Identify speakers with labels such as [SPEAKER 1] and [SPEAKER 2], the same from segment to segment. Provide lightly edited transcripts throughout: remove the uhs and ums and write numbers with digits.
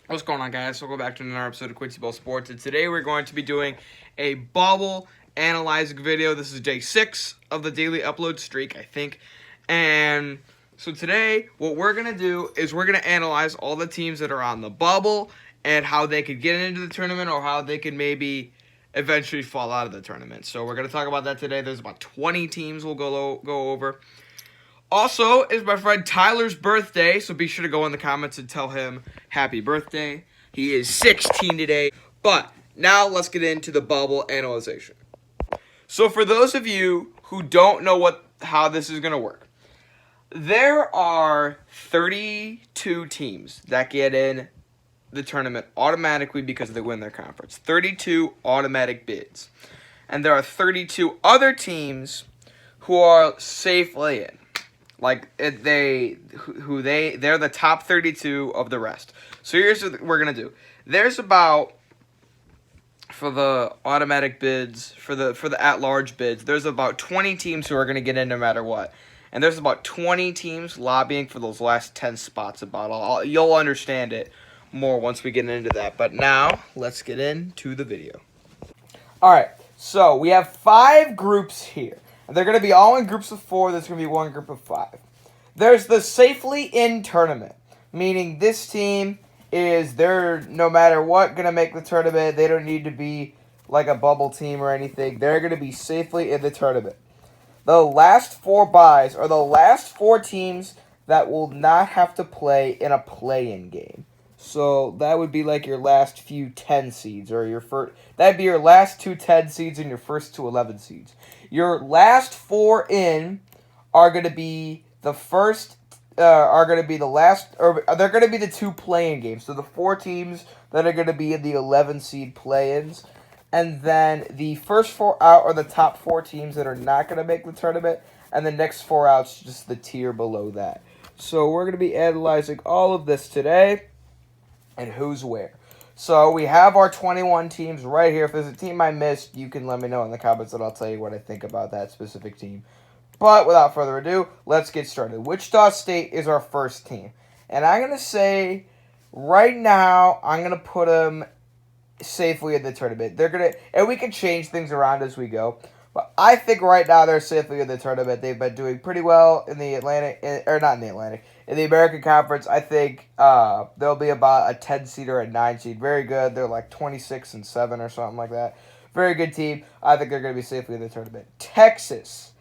[SPEAKER 1] What's going on, guys? Welcome back to another episode of Quincy Ball Sports. And today we're going to be doing a bubble analyzing video. This is day 6 of the daily upload streak, I think. And so today, what we're going to do is we're going to analyze all the teams that are on the bubble and how they could get into the tournament or how they could maybe eventually fall out of the tournament. So we're going to talk about that today. There's about 20 teams we'll go over. Also, it's my friend Tyler's birthday, so be sure to go in the comments and tell him happy birthday. He is 16 today. But now let's get into the bubble analyzation. So for those of you who don't know how this is going to work, there are 32 teams that get in the tournament automatically because they win their conference. 32 automatic bids. And there are 32 other teams who are safely in. They're the top 32 of the rest. So here's what we're gonna do. There's about, for the automatic bids, for the at-large bids, there's about 20 teams who are gonna get in no matter what, and there's about 20 teams lobbying for those last 10 spots. You'll understand it more once we get into that. But now let's get into the video. All right. So we have 5 groups here. They're going to be all in groups of 4. There's going to be one group of 5. There's the safely in tournament, meaning this team they're no matter what going to make the tournament. They don't need to be like a bubble team or anything. They're going to be safely in the tournament. The last 4 buys are the last 4 teams that will not have to play in a play-in game. So that would be like your last few 10 seeds, or your first. That'd be your last 2 10 seeds and your first 2 11 seeds. Your last 4 in are going to be the first. Are going to be the last, or they're going to be the 2 play-in games. So the 4 teams that are going to be in the 11 seed play-ins, and then the first 4 out are the top 4 teams that are not going to make the tournament, and the next 4 outs just the tier below that. So we're going to be analyzing all of this today. And who's where. So we have our 21 teams right here. If there's a team I missed, you can let me know in the comments and I'll tell you what I think about that specific team. But without further adu, let's get started. Wichita State is our first team. And I'm going to say, right now, I'm going to put them safely in the tournament. And we can change things around as we go. But I think right now they're safely in the tournament. They've been doing pretty well in the Atlantic, or not in the Atlantic, in the American Conference. I think they'll be about a 10 seed or a 9 seed. Very good. They're like 26-7 or something like that. Very good team. I think they're going to be safely in the tournament. Texas.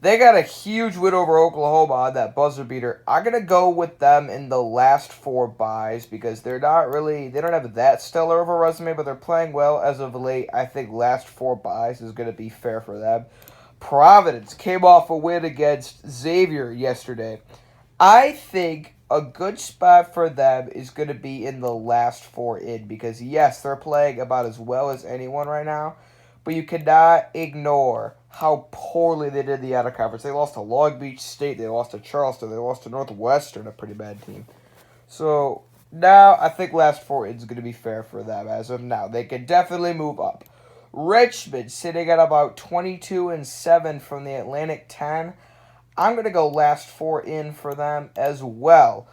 [SPEAKER 1] They got a huge win over Oklahoma on that buzzer beater. I'm going to go with them in the last 4 buys because they don't have that stellar of a resume, but they're playing well as of late. I think last 4 buys is going to be fair for them. Providence came off a win against Xavier yesterday. I think a good spot for them is going to be in the last 4 in because, yes, they're playing about as well as anyone right now, but you cannot ignore how poorly they did in the outer conference. They lost to Long Beach State. They lost to Charleston. They lost to Northwestern, a pretty bad team. So now I think last 4 is going to be fair for them as of now. They can definitely move up. Richmond sitting at about 22-7 from the Atlantic 10. I'm going to go last 4 in for them as well.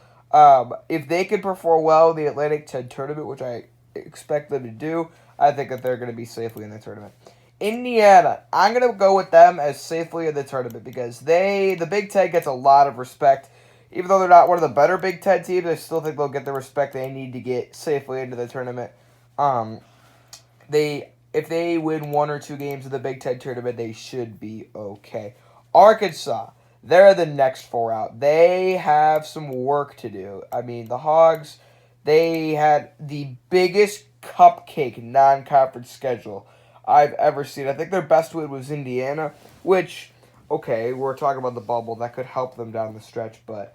[SPEAKER 1] If they can perform well in the Atlantic 10 tournament, which I expect them to do, I think that they're going to be safely in the tournament. Indiana, I'm going to go with them as safely in the tournament because the Big Ten gets a lot of respect. Even though they're not one of the better Big Ten teams, I still think they'll get the respect they need to get safely into the tournament. If they win 1 or 2 games of the Big Ten tournament, they should be okay. Arkansas, they're the next 4 out. They have some work to do. I mean, the Hogs, they had the biggest cupcake non-conference schedule I've ever seen. I think their best win was Indiana, which, okay, we're talking about the bubble. That could help them down the stretch, but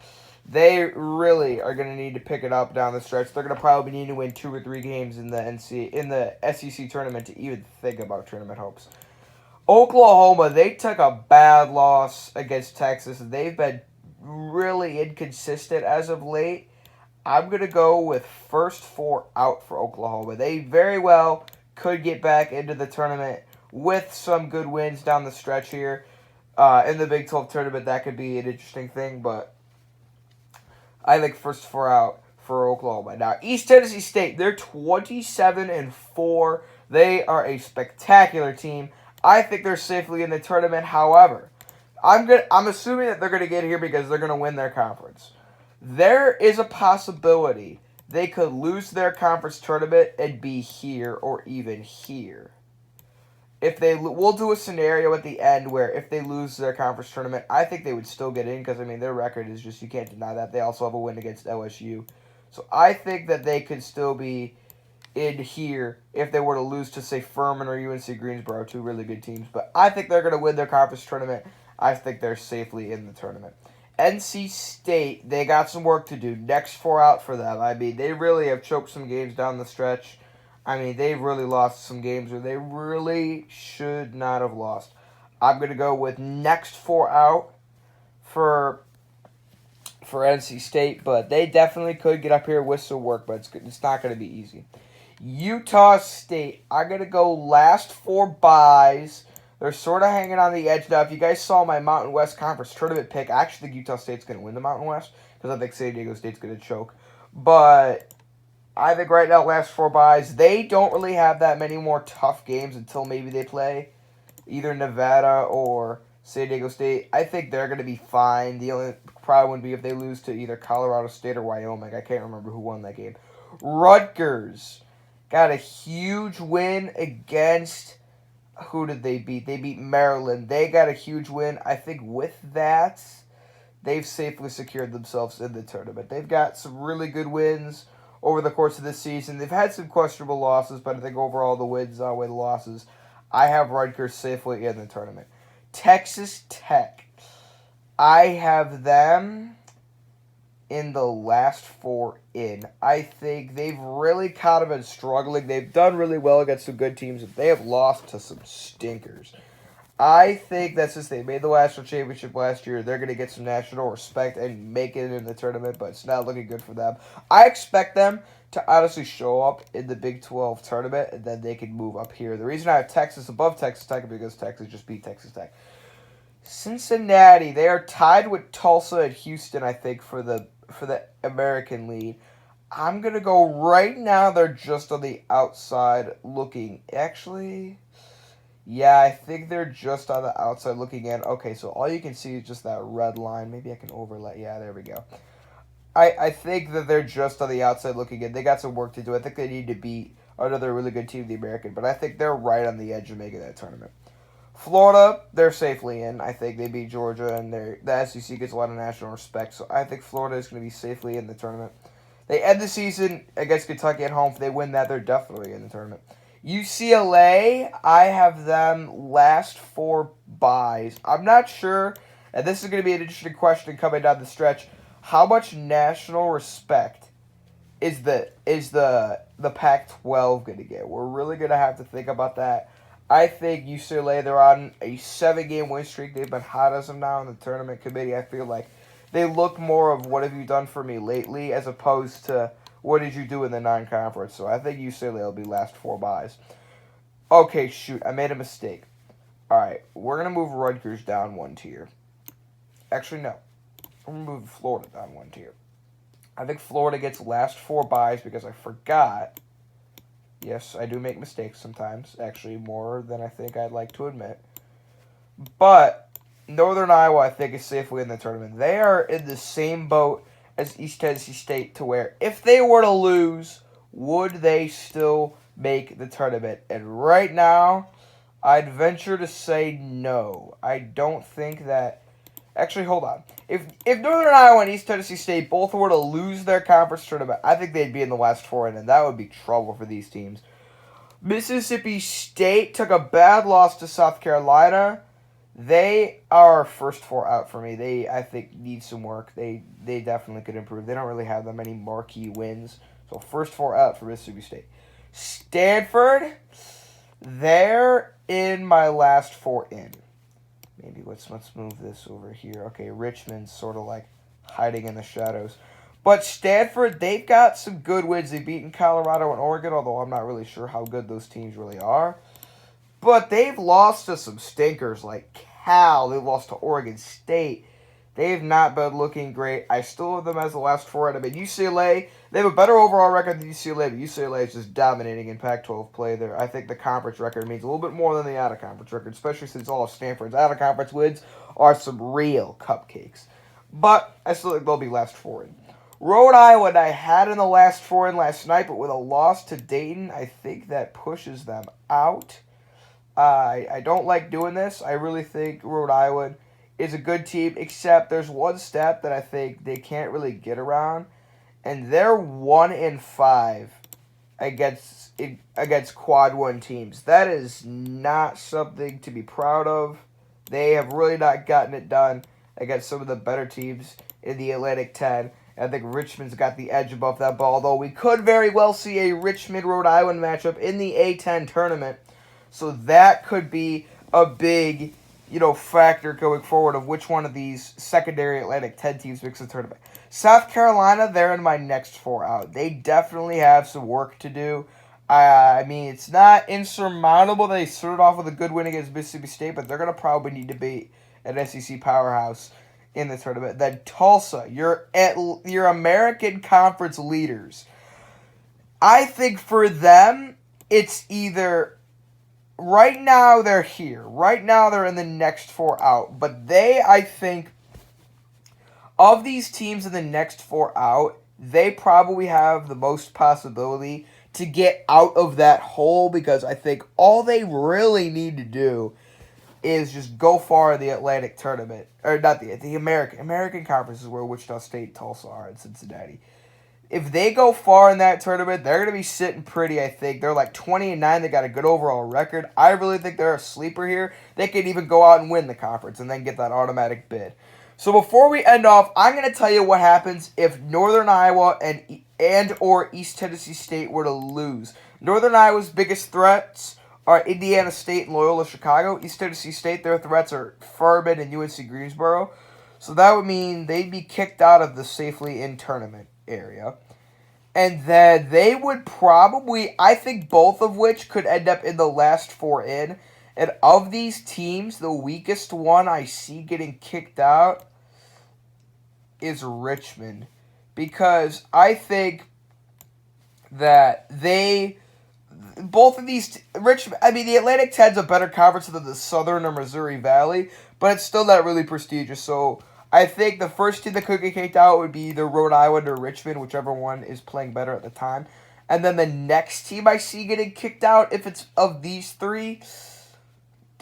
[SPEAKER 1] they really are going to need to pick it up down the stretch. They're going to probably need to win 2 or 3 games in the SEC tournament to even think about tournament hopes. Oklahoma, they took a bad loss against Texas. They've been really inconsistent as of late. I'm going to go with first 4 out for Oklahoma. They very well could get back into the tournament with some good wins down the stretch here. In the Big 12 tournament, that could be an interesting thing, but I think first 4 out for Oklahoma. Now, East Tennessee State, they're 27-4. They are a spectacular team. I think they're safely in the tournament. However, I'm assuming that they're gonna get here because they're gonna win their conference. There is a possibility they could lose their conference tournament and be here or even here. We'll do a scenario at the end where if they lose their conference tournament, I think they would still get in because, I mean, their record is just, you can't deny that. They also have a win against LSU. So I think that they could still be in here if they were to lose to, say, Furman or UNC Greensboro, two really good teams. But I think they're going to win their conference tournament. I think they're safely in the tournament. NC State, they got some work to do. Next 4 out for them. I mean, they really have choked some games down the stretch. I mean, they've really lost some games where they really should not have lost. I'm going to go with next 4 out for NC State, but they definitely could get up here with some work, but it's not going to be easy. Utah State, I'm going to go last 4 byes. They're sort of hanging on the edge now. If you guys saw my Mountain West Conference tournament pick, I actually think Utah State's going to win the Mountain West because I think San Diego State's going to choke. But I think right now, last 4 byes, they don't really have that many more tough games until maybe they play either Nevada or San Diego State. I think they're going to be fine. The only problem would be if they lose to either Colorado State or Wyoming. I can't remember who won that game. Rutgers got a huge win against... Who did they beat? They beat Maryland. They got a huge win. I think with that, they've safely secured themselves in the tournament. They've got some really good wins over the course of this season. They've had some questionable losses, but I think overall the wins outweigh the losses. I have Rutgers safely in the tournament. Texas Tech. I have them in the last 4 in. I think they've really kind of been struggling. They've done really well against some good teams, but they have lost to some stinkers. I think that since they made the national championship last year, they're going to get some national respect and make it in the tournament, but it's not looking good for them. I expect them to honestly show up in the Big 12 tournament, and then they can move up here. The reason I have Texas above Texas Tech is because Texas just beat Texas Tech. Cincinnati, they are tied with Tulsa and Houston, I think, for the American lead. I'm going to go right now, they're just on the outside looking. Actually, yeah, I think they're just on the outside looking in. Okay, so all you can see is just that red line. Maybe I can overlay. Yeah, there we go. I think that they're just on the outside looking in. They got some work to do. I think they need to beat another really good team, the American, but I think they're right on the edge of making that tournament. Florida, they're safely in. I think they beat Georgia, and the SEC gets a lot of national respect, so I think Florida is going to be safely in the tournament. They end the season against Kentucky at home. If they win that, they're definitely in the tournament. UCLA, I have them last 4 byes. I'm not sure, and this is going to be an interesting question coming down the stretch, how much national respect is the Pac-12 going to get? We're really going to have to think about that. I think UCLA, they're on a 7-game win streak. They've been hot as of now in the tournament committee. I feel like they look more of what have you done for me lately as opposed to what did you do in the non-conference. So I think UCLA will be last 4 byes. Okay, shoot, I made a mistake. All right, we're going to move Rutgers down 1 tier. Actually, no. We're going to move Florida down 1 tier. I think Florida gets last 4 byes because I forgot. Yes, I do make mistakes sometimes, actually more than I think I'd like to admit. But Northern Iowa, I think, is safely in the tournament. They are in the same boat as East Tennessee State to where if they were to lose, would they still make the tournament? And right now, I'd venture to say no. I don't think that... Actually, hold on. If Northern Iowa and East Tennessee State both were to lose their conference tournament, I think they'd be in the last 4 in, and that would be trouble for these teams. Mississippi State took a bad loss to South Carolina. They are first 4 out for me. They, I think, need some work. They definitely could improve. They don't really have that many marquee wins. So first 4 out for Mississippi State. Stanford, they're in my last 4 in. Maybe let's move this over here. Okay, Richmond's sort of like hiding in the shadows. But Stanford, they've got some good wins. They've beaten Colorado and Oregon, although I'm not really sure how good those teams really are. But they've lost to some stinkers like Cal. They've lost to Oregon State. They've not been looking great. I still have them as the last four out of it. UCLA, they have a better overall record than UCLA, but UCLA is just dominating in Pac-12 play there. I think the conference record means a little bit more than the out-of-conference record, especially since all of Stanford's out-of-conference wins are some real cupcakes. But I still think they'll be last four in. Rhode Island, I had in the last four in last night, but with a loss to Dayton, I think that pushes them out. I don't like doing this. I really think Rhode Island is a good team, except there's one stat that I think they can't really get around, and they're 1-5 against quad one teams. That is not something to be proud of. They have really not gotten it done against some of the better teams in the Atlantic 10. I think Richmond's got the edge above that ball, although we could very well see a Richmond-Rhode Island matchup in the A10 tournament. So that could be a big, factor going forward of which one of these secondary Atlantic 10 teams makes the tournament. South Carolina, they're in my next four out. They definitely have some work to do. It's not insurmountable. They started off with a good win against Mississippi State, but they're going to probably need to beat an SEC powerhouse in the tournament. Then Tulsa, your American Conference leaders. I think for them, it's either right now they're here. Right now they're in the next four out. But I think, of these teams in the next four out, they probably have the most possibility to get out of that hole, because I think all they really need to do is just go far in the Atlantic tournament. Or not the American Conference is where Wichita State, Tulsa are, and Cincinnati. If they go far in that tournament, they're going to be sitting pretty, I think. They're like 20-9. They got a good overall record. I really think they're a sleeper here. They could even go out and win the conference and then get that automatic bid. So before we end off, I'm going to tell you what happens if Northern Iowa and or East Tennessee State were to lose. Northern Iowa's biggest threats are Indiana State and Loyola Chicago. East Tennessee State, their threats are Furman and UNC Greensboro. So that would mean they'd be kicked out of the safely in tournament area. And then they would probably, I think both of which could end up in the last four in. And of these teams, the weakest one I see getting kicked out is Richmond. Because I think that both of these, the Atlantic 10's a better conference than the Southern or Missouri Valley, but it's still not really prestigious. So I think the first team that could get kicked out would be either Rhode Island or Richmond, whichever one is playing better at the time. And then the next team I see getting kicked out, if it's of these three,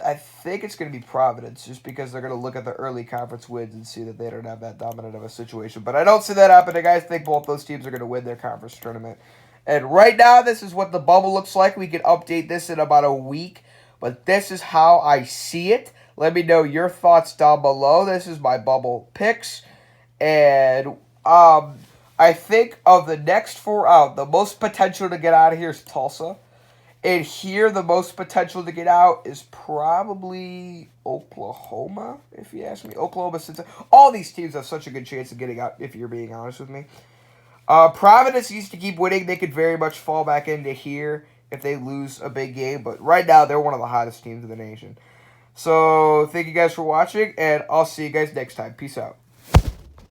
[SPEAKER 1] I think it's going to be Providence, just because they're going to look at the early conference wins and see that they don't have that dominant of a situation. But I don't see that happening. I think both those teams are going to win their conference tournament. And right now, this is what the bubble looks like. We can update this in about a week, but this is how I see it. Let me know your thoughts down below. This is my bubble picks. And I think of the next four out, the most potential to get out of here is Tulsa. And here, the most potential to get out is probably Oklahoma, if you ask me. Oklahoma, Cincinnati. All these teams have such a good chance of getting out, if you're being honest with me. Providence needs to keep winning. They could very much fall back into here if they lose a big game. But right now, they're one of the hottest teams in the nation. So, thank you guys for watching, and I'll see you guys next time. Peace out.